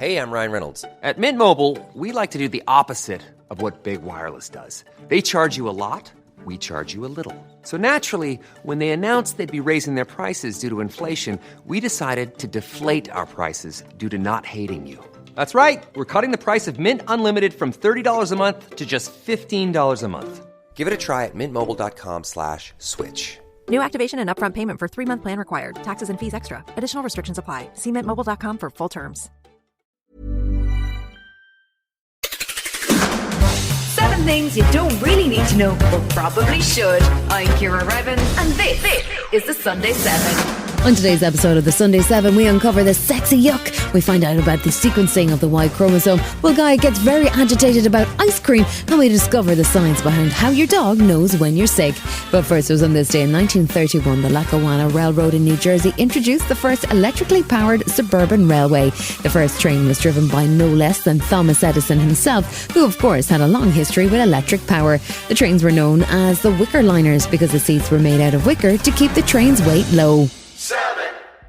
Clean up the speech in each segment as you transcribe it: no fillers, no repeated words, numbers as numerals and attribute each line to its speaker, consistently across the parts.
Speaker 1: Hey, I'm Ryan Reynolds. At Mint Mobile, we like to do the opposite of what Big Wireless does. They charge you a lot, we charge you a little. So naturally, when they announced they'd be raising their prices due to inflation, we decided to deflate our prices due to not hating you. That's right. We're cutting the price of Mint Unlimited from $30 a month to just $15 a month. Give it a try at mintmobile.com/switch.
Speaker 2: New activation and upfront payment for 3-month plan required. Taxes and fees extra. Additional restrictions apply. See mintmobile.com for full terms.
Speaker 3: 7 things you don't really need to know, but probably should. I'm Kear, and this is the Sunday 7.
Speaker 4: On today's episode of the Sunday 7, we uncover the sexy yuck. We find out about the sequencing of the Y chromosome. Well, Guyatt gets very agitated about ice cream, and we discover the science behind how your dog knows when you're sick. But first, it was on this day in 1931, the Lackawanna Railroad in New Jersey introduced the first electrically powered suburban railway. The first train was driven by no less than Thomas Edison himself, who of course had a long history with electric power. The trains were known as the wicker liners because the seats were made out of wicker to keep the train's weight low.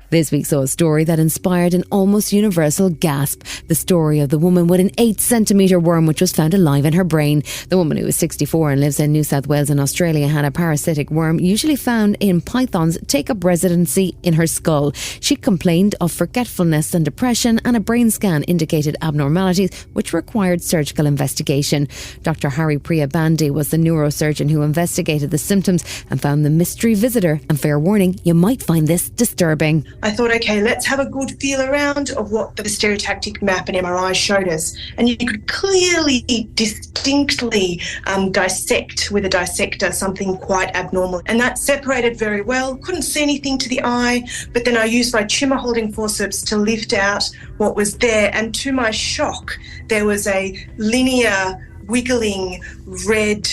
Speaker 4: This week saw a story that inspired an almost universal gasp. The story of the woman with an 8-centimetre worm which was found alive in her brain. The woman, who is 64 and lives in New South Wales in Australia, had a parasitic worm usually found in pythons take up residency in her skull. She complained of forgetfulness and depression, and a brain scan indicated abnormalities which required surgical investigation. Dr. Priya Bandi was the neurosurgeon who investigated the symptoms and found the mystery visitor. And fair warning, you might find this disturbing.
Speaker 5: I thought, okay, let's have a good feel around of what the stereotactic map and MRI showed us. And you could clearly, distinctly dissect with a dissector something quite abnormal. And that separated very well. Couldn't see anything to the eye, but then I used my tumour holding forceps to lift out what was there. And to my shock, there was a linear, wiggling red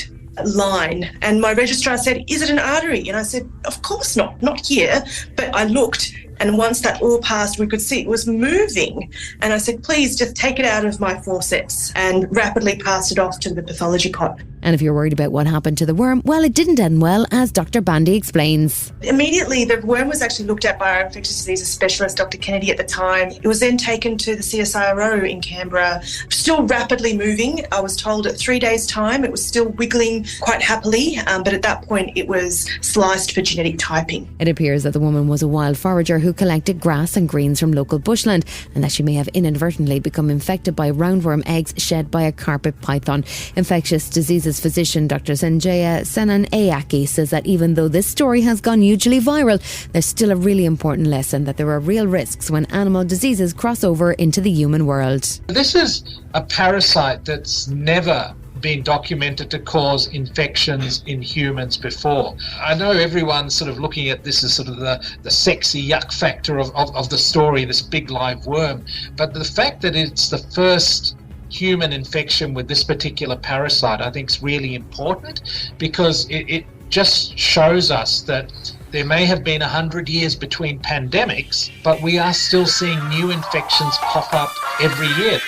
Speaker 5: line. And my registrar said, "Is it an artery?" And I said, "Of course not here." But I looked, and once that all passed, we could see it was moving. And I said, "Please just take it out of my forceps," and rapidly passed it off to the pathology cot.
Speaker 4: And if you're worried about what happened to the worm, well, it didn't end well, as Dr. Bandi explains.
Speaker 5: Immediately, the worm was actually looked at by our infectious diseases specialist, Dr. Kennedy, at the time. It was then taken to the CSIRO in Canberra, still rapidly moving. I was told at 3 days' time it was still wiggling quite happily, but at that point it was sliced for genetic typing.
Speaker 4: It appears that the woman was a wild forager who collected grass and greens from local bushland, and that she may have inadvertently become infected by roundworm eggs shed by a carpet python. Infectious diseases physician Dr. Sanjaya Senanayake says that even though this story has gone hugely viral, there's still a really important lesson that there are real risks when animal diseases cross over into the human world.
Speaker 6: This is a parasite that's never been documented to cause infections in humans before. I know everyone's sort of looking at this as sort of the sexy yuck factor of the story, this big live worm, but the fact that it's the first human infection with this particular parasite, I think, is really important, because it just shows us that there may have been 100 years between pandemics, but we are still seeing new infections pop up every year.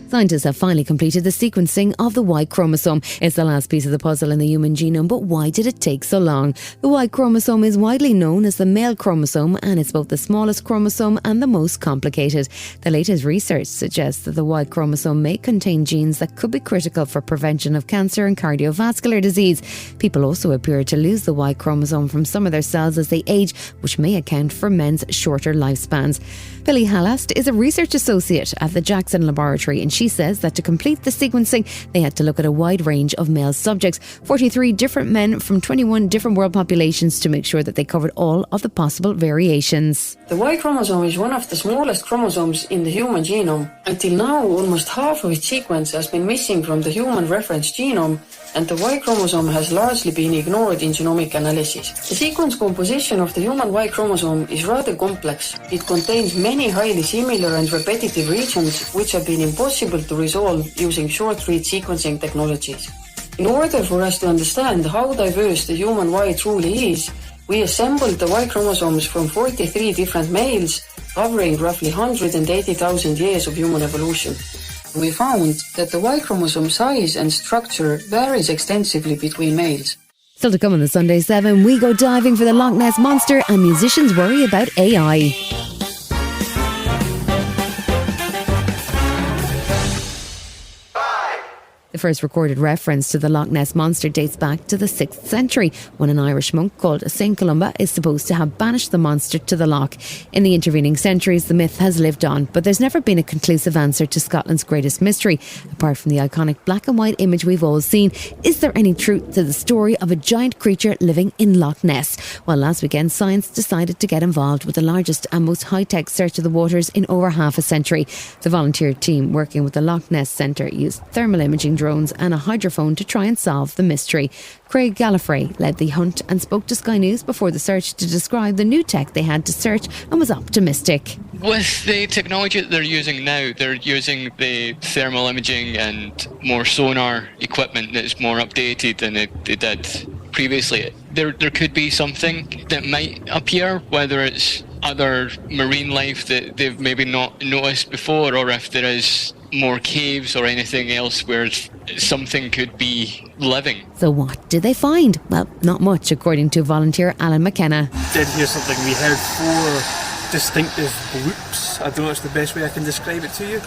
Speaker 4: Scientists have finally completed the sequencing of the Y chromosome. It's the last piece of the puzzle in the human genome, but why did it take so long? The Y chromosome is widely known as the male chromosome, and it's both the smallest chromosome and the most complicated. The latest research suggests that the Y chromosome may contain genes that could be critical for prevention of cancer and cardiovascular disease. People also appear to lose the Y chromosome from some of their cells as they age, which may account for men's shorter lifespans. Pille Hallast is a research associate at the Jackson Laboratory, and she says that to complete the sequencing, they had to look at a wide range of male subjects, 43 different men from 21 different world populations, to make sure that they covered all of the possible variations.
Speaker 7: The Y chromosome is one of the smallest chromosomes in the human genome. Until now, almost half of its sequence has been missing from the human reference genome, and the Y chromosome has largely been ignored in genomic analysis. The sequence composition of the human Y chromosome is rather complex. It contains many highly similar and repetitive regions which have been impossible to resolve using short-read sequencing technologies. In order for us to understand how diverse the human Y truly is, we assembled the Y chromosomes from 43 different males, covering roughly 180,000 years of human evolution. We found that the Y chromosome size and structure varies extensively between males.
Speaker 4: Still to come on the Sunday 7, we go diving for the Loch Ness Monster and musicians worry about AI. The first recorded reference to the Loch Ness Monster dates back to the 6th century, when an Irish monk called St. Columba is supposed to have banished the monster to the loch. In the intervening centuries, the myth has lived on, but there's never been a conclusive answer to Scotland's greatest mystery. Apart from the iconic black and white image we've all seen, is there any truth to the story of a giant creature living in Loch Ness? Well, last weekend, science decided to get involved with the largest and most high-tech search of the waters in over half a century. The volunteer team working with the Loch Ness Centre used thermal imaging drones and a hydrophone to try and solve the mystery. Craig Gallifrey led the hunt and spoke to Sky News before the search to describe the new tech they had to search and was optimistic.
Speaker 8: With the technology that they're using now, they're using the thermal imaging and more sonar equipment that's more updated than they did previously. There could be something that might appear, whether it's other marine life that they've maybe not noticed before, or if there is more caves or anything else where something could be living.
Speaker 4: So what did they find? Well, not much, according to volunteer Alan McKenna.
Speaker 9: Did hear something. We heard 4 distinctive bloops. I don't know if it's the best way I can describe it to you.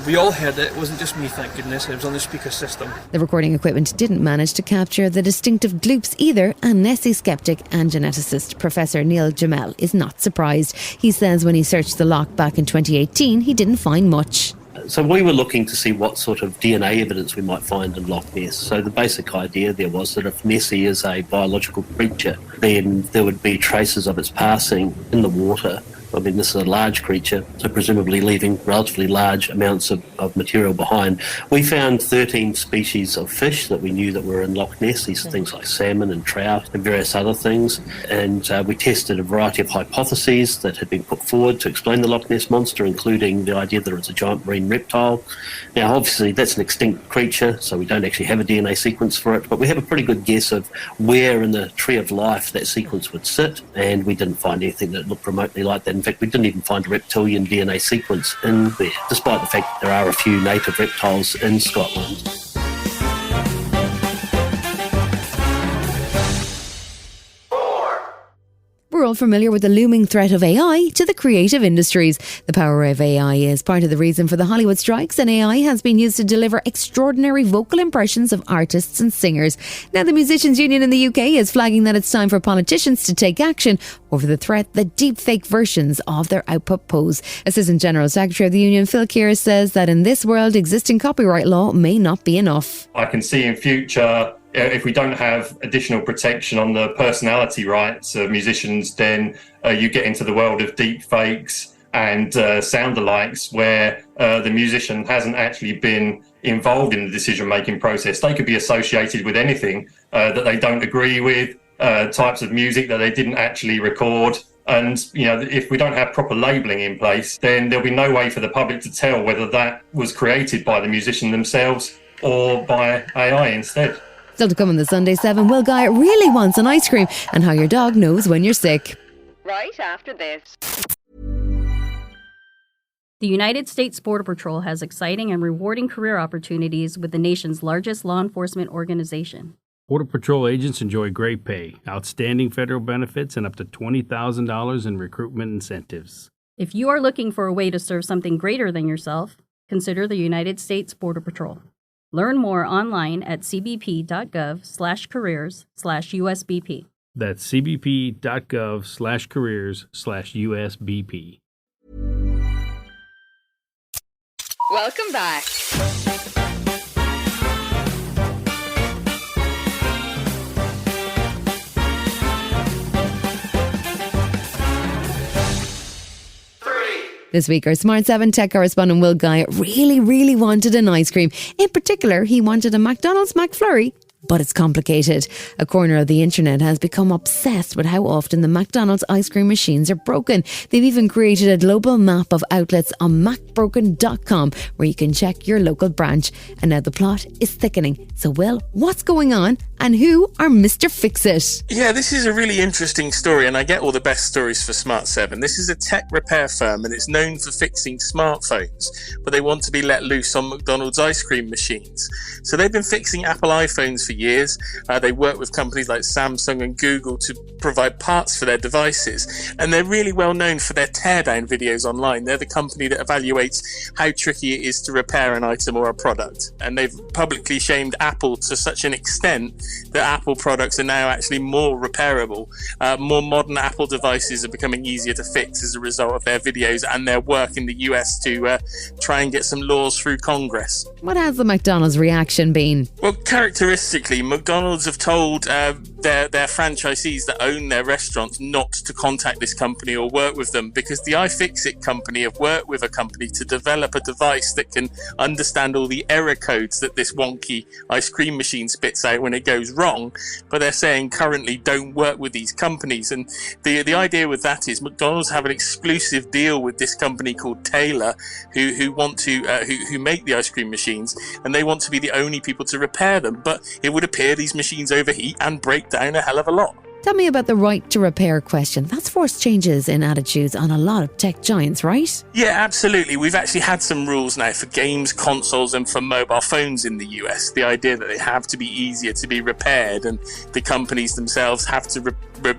Speaker 9: We all heard it. It wasn't just me, thank goodness. It was on the speaker system.
Speaker 4: The recording equipment didn't manage to capture the distinctive gloops either, and Nessie skeptic and geneticist Professor Neil Gemmel is not surprised. He says when he searched the loch back in 2018, he didn't find much.
Speaker 10: So we were looking to see what sort of DNA evidence we might find in Loch Ness. So the basic idea there was that if Nessie is a biological creature, then there would be traces of its passing in the water. I mean, this is a large creature, so presumably leaving relatively large amounts of material behind. We found 13 species of fish that we knew that were in Loch Ness, these things like salmon and trout and various other things. And we tested a variety of hypotheses that had been put forward to explain the Loch Ness Monster, including the idea that it's a giant marine reptile. Now, obviously, that's an extinct creature, so we don't actually have a DNA sequence for it, but we have a pretty good guess of where in the tree of life that sequence would sit, and we didn't find anything that looked remotely like that. In fact, we didn't even find a reptilian DNA sequence in there, despite the fact that there are a few native reptiles in Scotland.
Speaker 4: We're all familiar with the looming threat of AI to the creative industries. The power of AI is part of the reason for the Hollywood strikes, and AI has been used to deliver extraordinary vocal impressions of artists and singers. Now, the Musicians Union in the UK is flagging that it's time for politicians to take action over the threat that deepfake versions of their output pose. Assistant General Secretary of the Union, Phil Kear, says that in this world, existing copyright law may not be enough.
Speaker 11: I can see in future, if we don't have additional protection on the personality rights of musicians, then you get into the world of deep fakes and sound-alikes where the musician hasn't actually been involved in the decision-making process. They could be associated with anything that they don't agree with, types of music that they didn't actually record. And, you know, if we don't have proper labelling in place, then there'll be no way for the public to tell whether that was created by the musician themselves or by AI instead.
Speaker 4: Still to come on the Sunday 7, Will Guyatt really wants an ice cream and how your dog knows when you're sick.
Speaker 3: Right after this.
Speaker 12: The United States Border Patrol has exciting and rewarding career opportunities with the nation's largest law enforcement organization.
Speaker 13: Border Patrol agents enjoy great pay, outstanding federal benefits, and up to $20,000 in recruitment incentives.
Speaker 12: If you are looking for a way to serve something greater than yourself, consider the United States Border Patrol. Learn more online at cbp.gov/careers/USBP.
Speaker 13: That's cbp.gov/careers/USBP.
Speaker 3: Welcome back.
Speaker 4: This week, our Smart 7 tech correspondent Will Guyatt really wanted an ice cream. In particular, he wanted a McDonald's McFlurry, but it's complicated. A corner of the internet has become obsessed with how often the McDonald's ice cream machines are broken. They've even created a global map of outlets on macbroken.com where you can check your local branch. And now the plot is thickening. So, Will, what's going on and who are Mr. Fix-It?
Speaker 14: Yeah, this is a really interesting story, and I get all the best stories for Smart 7. This is a tech repair firm, and it's known for fixing smartphones, but they want to be let loose on McDonald's ice cream machines. So they've been fixing Apple iPhones for years. They work with companies like Samsung and Google to provide parts for their devices, and they're really well known for their teardown videos online. They're the company that evaluates how tricky it is to repair an item or a product, and they've publicly shamed Apple to such an extent that Apple products are now actually more repairable. More modern Apple devices are becoming easier to fix as a result of their videos and their work in the US to try and get some laws through Congress.
Speaker 4: What has the McDonald's reaction been?
Speaker 14: Well, characteristically, McDonald's have told their franchisees that own their restaurants not to contact this company or work with them, because the iFixit company have worked with a company to develop a device that can understand all the error codes that this wonky ice cream machine spits out when it goes wrong. But they're saying currently don't work with these companies, and the idea with that is McDonald's have an exclusive deal with this company called Taylor, who want to who make the ice cream machines, and they want to be the only people to repair them. But it would appear these machines overheat and break down a hell of a lot.
Speaker 4: Tell me about the right to repair question. That's forced changes in attitudes on a lot of tech giants, right?
Speaker 14: Yeah, absolutely. We've actually had some rules now for games, consoles and for mobile phones in the US. The idea that they have to be easier to be repaired, and the companies themselves have to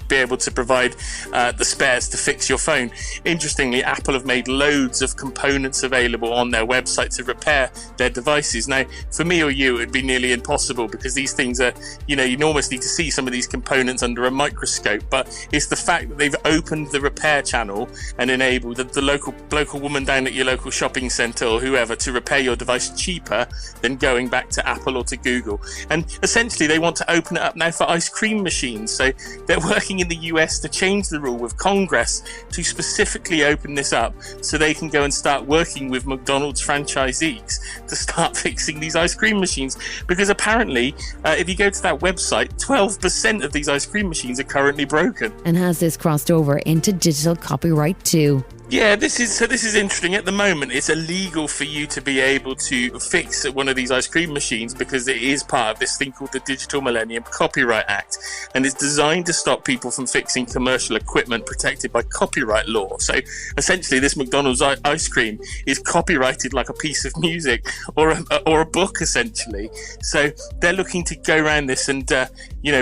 Speaker 14: be able to provide the spares to fix your phone. Interestingly, Apple have made loads of components available on their website to repair their devices. Now, for me or you, it would be nearly impossible, because these things are, you almost need to see some of these components under a microscope. But it's the fact that they've opened the repair channel and enabled the local woman down at your local shopping centre or whoever to repair your device cheaper than going back to Apple or to Google. And essentially, they want to open it up now for ice cream machines. So they're working in the US to change the rule with Congress to specifically open this up so they can go and start working with McDonald's franchisees to start fixing these ice cream machines. Because apparently, if you go to that website, 12% of these ice cream machines are currently broken.
Speaker 4: And has this crossed over into digital copyright too?
Speaker 14: Yeah, this is interesting. At the moment, it's illegal for you to be able to fix one of these ice cream machines, because it is part of this thing called the Digital Millennium Copyright Act, and it's designed to stop people from fixing commercial equipment protected by copyright law. So essentially, this McDonald's ice cream is copyrighted like a piece of music or a book, essentially. So they're looking to go around this and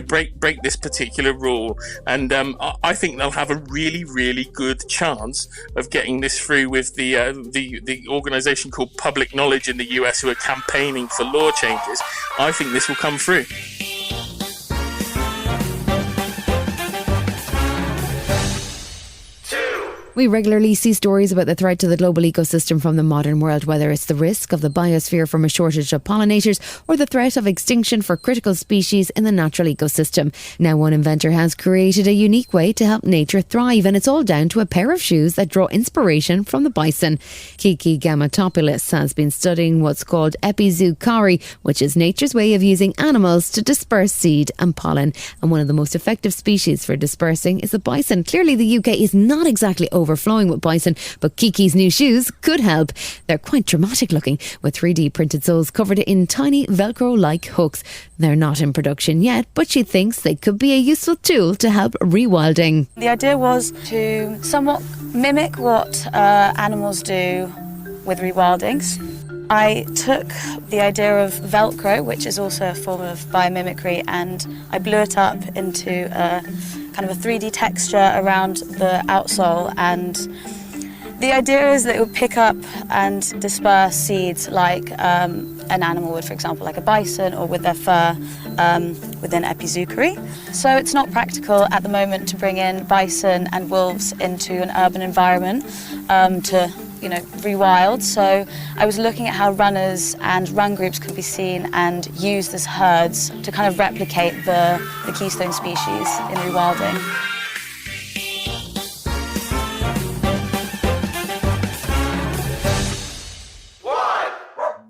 Speaker 14: break this particular rule, and I think they'll have a really, really good chance of getting this through with the organisation called Public Knowledge in the US, who are campaigning for law changes. I think this will come through.
Speaker 4: We regularly see stories about the threat to the global ecosystem from the modern world, whether it's the risk of the biosphere from a shortage of pollinators or the threat of extinction for critical species in the natural ecosystem. Now, one inventor has created a unique way to help nature thrive, and it's all down to a pair of shoes that draw inspiration from the bison. Kiki Grammatopoulos has been studying what's called epizoochory, which is nature's way of using animals to disperse seed and pollen. And one of the most effective species for dispersing is the bison. Clearly, the UK is not exactly overflowing with bison, but Kiki's new shoes could help. They're quite dramatic looking, with 3D printed soles covered in tiny Velcro-like hooks. They're not in production yet, but she thinks they could be a useful tool to help rewilding.
Speaker 15: The idea was to somewhat mimic what animals do with rewildings. I took the idea of Velcro, which is also a form of biomimicry, and I blew it up into a kind of a 3D texture around the outsole, and the idea is that it would pick up and disperse seeds like an animal would, for example, like a bison, or with their fur within epizoochory. So it's not practical at the moment to bring in bison and wolves into an urban environment to rewild. So I was looking at how runners and run groups could be seen and used as herds to kind of replicate the keystone species in rewilding.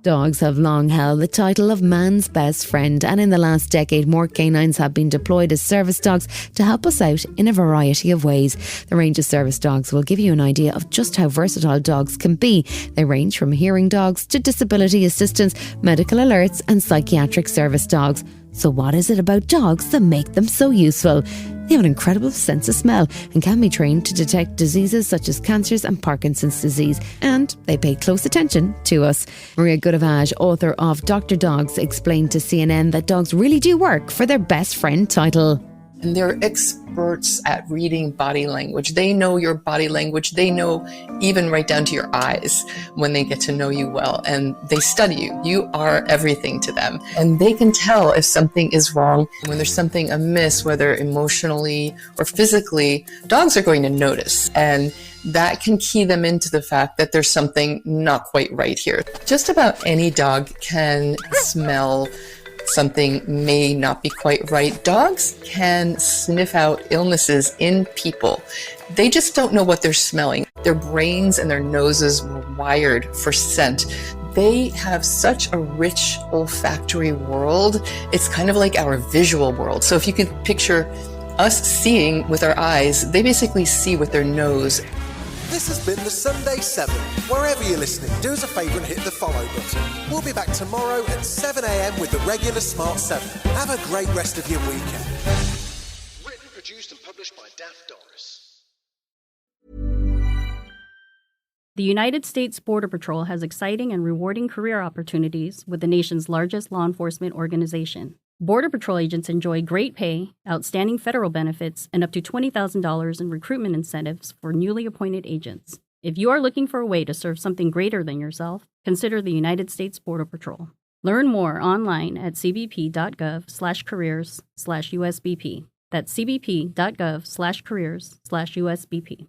Speaker 4: Dogs have long held the title of man's best friend, and in the last decade more canines have been deployed as service dogs to help us out in a variety of ways. The range of service dogs will give you an idea of just how versatile dogs can be. They range from hearing dogs to disability assistants, medical alerts and psychiatric service dogs. So what is it about dogs that make them so useful? They have an incredible sense of smell and can be trained to detect diseases such as cancers and Parkinson's disease, and they pay close attention to us. Maria Goodavage, author of Dr. Dogs, explained to CNN that dogs really do work for their best friend title.
Speaker 16: And they're experts at reading body language. They know your body language. They know even right down to your eyes when they get to know you well. And they study you. You are everything to them. And they can tell if something is wrong. When there's something amiss, whether emotionally or physically, dogs are going to notice. And that can key them into the fact that there's something not quite right here. Just about any dog can smell something may not be quite right. Dogs can sniff out illnesses in people. They just don't know what they're smelling. Their brains and their noses were wired for scent. They have such a rich olfactory world. It's kind of like our visual world. So if you could picture us seeing with our eyes, they basically see with their nose.
Speaker 17: This has been the Sunday 7. Wherever you're listening, do us a favour and hit the follow button. We'll be back tomorrow at 7 a.m. with the regular Smart 7. Have a great rest of your weekend. Written, produced and published by Daft Doris.
Speaker 12: The United States Border Patrol has exciting and rewarding career opportunities with the nation's largest law enforcement organization. Border Patrol agents enjoy great pay, outstanding federal benefits, and up to $20,000 in recruitment incentives for newly appointed agents. If you are looking for a way to serve something greater than yourself, consider the United States Border Patrol. Learn more online at cbp.gov/careers/USBP. That's cbp.gov/careers/USBP.